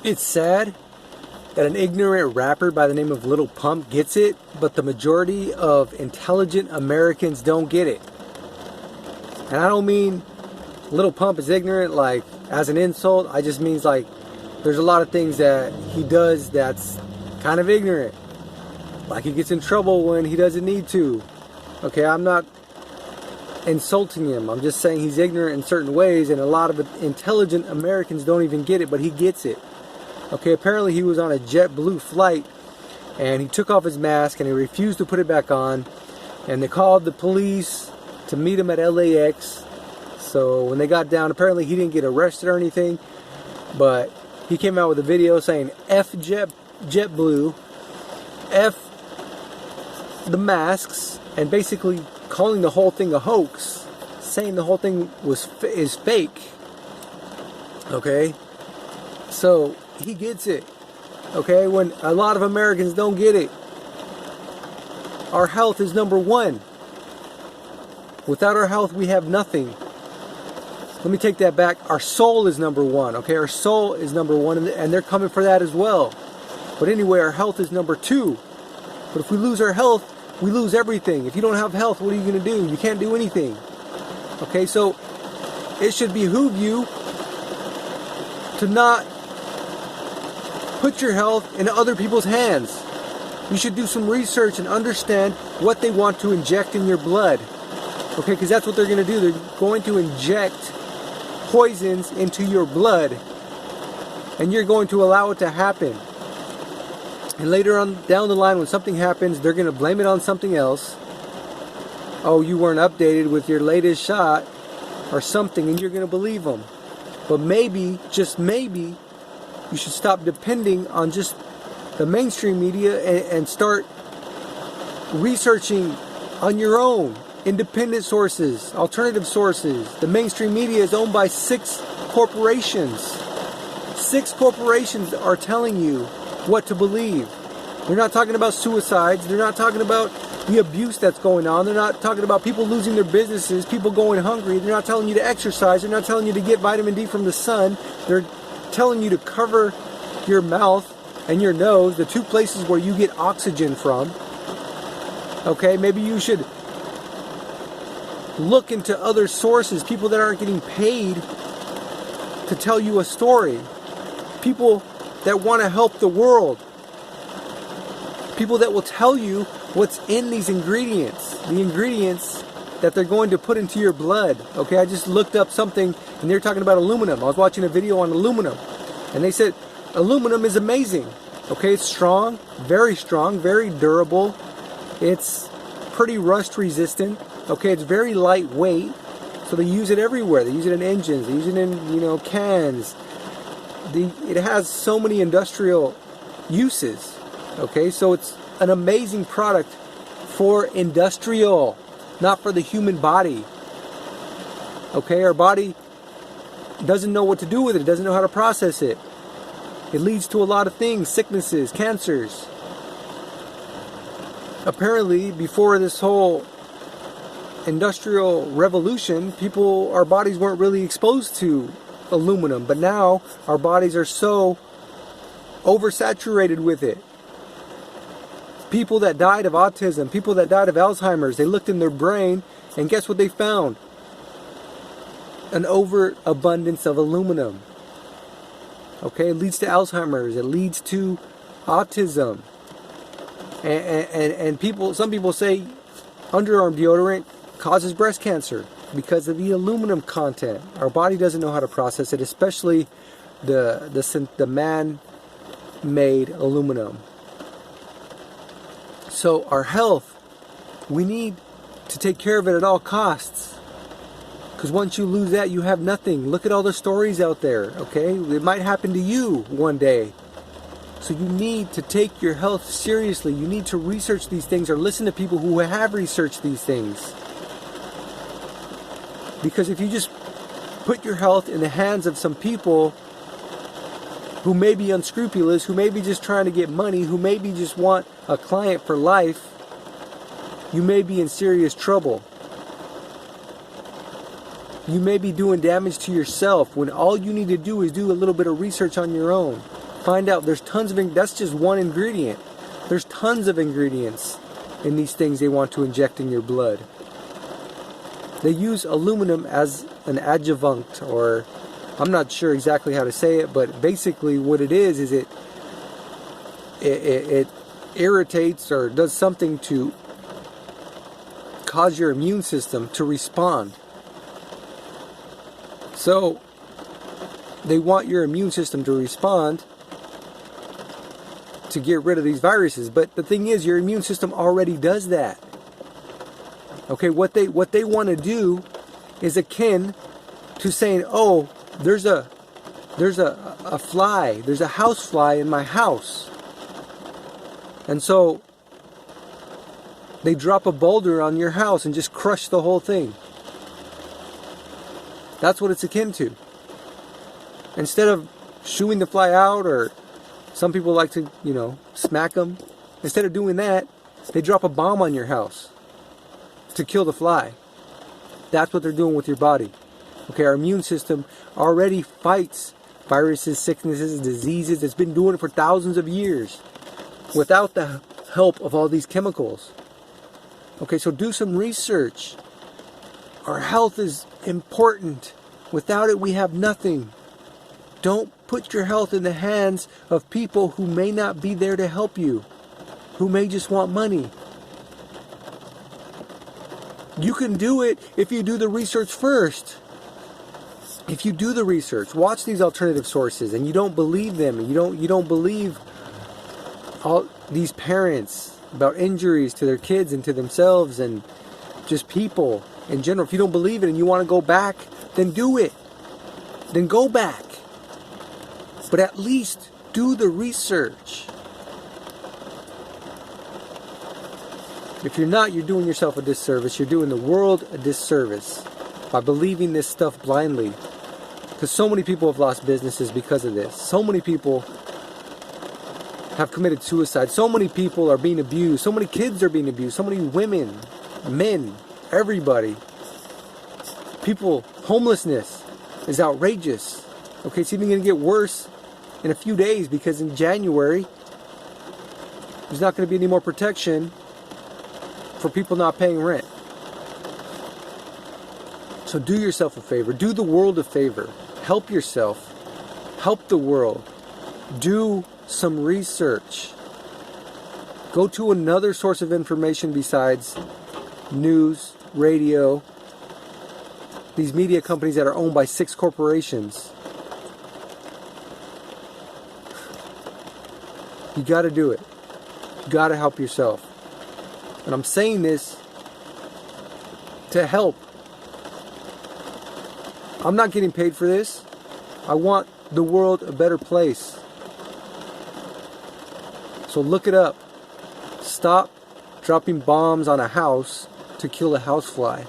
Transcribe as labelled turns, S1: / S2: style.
S1: It's sad that an ignorant rapper by the name of Lil Pump gets it, but the majority of intelligent Americans don't get it. And I don't mean Lil Pump is ignorant like as an insult. I just means like there's a lot of things that he does that's kind of ignorant. Like he gets in trouble when he doesn't need to. Okay, I'm not insulting him. I'm just saying he's ignorant in certain ways, and a lot of intelligent Americans don't even get it, but he gets it. Okay, apparently he was on a JetBlue flight and he took off his mask and he refused to put it back on, and they called the police to meet him at LAX. So when they got down, apparently he didn't get arrested or anything, but he came out with a video saying F JetBlue, F the masks, and basically calling the whole thing a hoax, saying the whole thing is fake. Okay, so he gets it. Okay, when a lot of Americans don't get it. Our health is number one. Without our health, we have nothing. Let me take that back. Our soul is number one. Okay, our soul is number one, and they're coming for that as well. But anyway, our health is number two. But if we lose our health, we lose everything. If you don't have health, what are you going to do? You can't do anything. Okay, so it should behoove you to not put your health in other people's hands. You should do some research and understand what they want to inject in your blood. Okay, because that's what they're going to do. They're going to inject poisons into your blood, and you're going to allow it to happen. And later on down the line, when something happens, they're going to blame it on something else. Oh, you weren't updated with your latest shot or something, and you're going to believe them. But maybe, just maybe, you should stop depending on just the mainstream media and start researching on your own. Independent sources, alternative sources. The mainstream media is owned by 6 corporations. 6 corporations are telling you what to believe. They're not talking about suicides. They're not talking about the abuse that's going on. They're not talking about people losing their businesses, people going hungry. They're not telling you to exercise. They're not telling you to get vitamin D from the sun. They're telling you to cover your mouth and your nose, the 2 places where you get oxygen from. Okay, maybe you should look into other sources, people that aren't getting paid to tell you a story. People that want to help the world. People that will tell you what's in these ingredients. The ingredients that they're going to put into your blood. Okay, I just looked up something and they're talking about aluminum. I was watching a video on aluminum and they said aluminum is amazing. Okay, it's strong, very durable. It's pretty rust resistant. Okay, it's very lightweight. So they use it everywhere. They use it in engines. They use it in, cans. It has so many industrial uses. Okay, so it's an amazing product for industrial, not for the human body. Okay, our body doesn't know what to do with it. It doesn't know how to process it. It leads to a lot of things, sicknesses, cancers. Apparently, before this whole industrial revolution, our bodies weren't really exposed to aluminum, but now our bodies are so oversaturated with it. People that died of autism, people that died of Alzheimer's, they looked in their brain and guess what they found? An overabundance of aluminum. Okay, it leads to Alzheimer's, it leads to autism. And some people say underarm deodorant causes breast cancer because of the aluminum content. Our body doesn't know how to process it, especially the man-made aluminum. So our health, we need to take care of it at all costs. Because once you lose that, you have nothing. Look at all the stories out there, okay? It might happen to you one day. So you need to take your health seriously. You need to research these things or listen to people who have researched these things. Because if you just put your health in the hands of some people who may be unscrupulous, who may be just trying to get money, who maybe just want a client for life, you may be in serious trouble. You may be doing damage to yourself when all you need to do is do a little bit of research on your own. find out there's tons of, that's just one ingredient. There's tons of ingredients in these things they want to inject in your blood. They use aluminum as an adjuvant, or I'm not sure exactly how to say it, but basically what it is it irritates or does something to cause your immune system to respond. So they want your immune system to respond to get rid of these viruses. But the thing is, your immune system already does that. Okay, what they want to do is akin to saying, oh, there's a fly, there's a house fly in my house. And so they drop a boulder on your house and just crush the whole thing. That's what it's akin to. Instead of shooing the fly out, or some people like to, smack them. Instead of doing that, they drop a bomb on your house to kill the fly. That's what they're doing with your body. Okay, our immune system already fights viruses, sicknesses, diseases. It's been doing it for thousands of years without the help of all these chemicals. Okay, so do some research. Our health is important. Without it, we have nothing. Don't put your health in the hands of people who may not be there to help you, who may just want money. You can do it if you do the research first. If you do the research, watch these alternative sources, and you don't believe them, and you don't believe all these parents about injuries to their kids and to themselves and just people in general. If you don't believe it and you want to go back, then do it. Then go back. But at least do the research. If you're not, you're doing yourself a disservice. You're doing the world a disservice by believing this stuff blindly. Because so many people have lost businesses because of this. So many people have committed suicide. So many people are being abused. So many kids are being abused. So many women, men, everybody. People, homelessness is outrageous. Okay, it's even going to get worse in a few days, because in January, there's not going to be any more protection for people not paying rent. So do yourself a favor. Do the world a favor. Help yourself. Help the world. Do some research. Go to another source of information besides news, radio, these media companies that are owned by 6 corporations. You got to do it. You got to help yourself. And I'm saying this to help. I'm not getting paid for this. I want the world a better place. So look it up. Stop dropping bombs on a house to kill a housefly.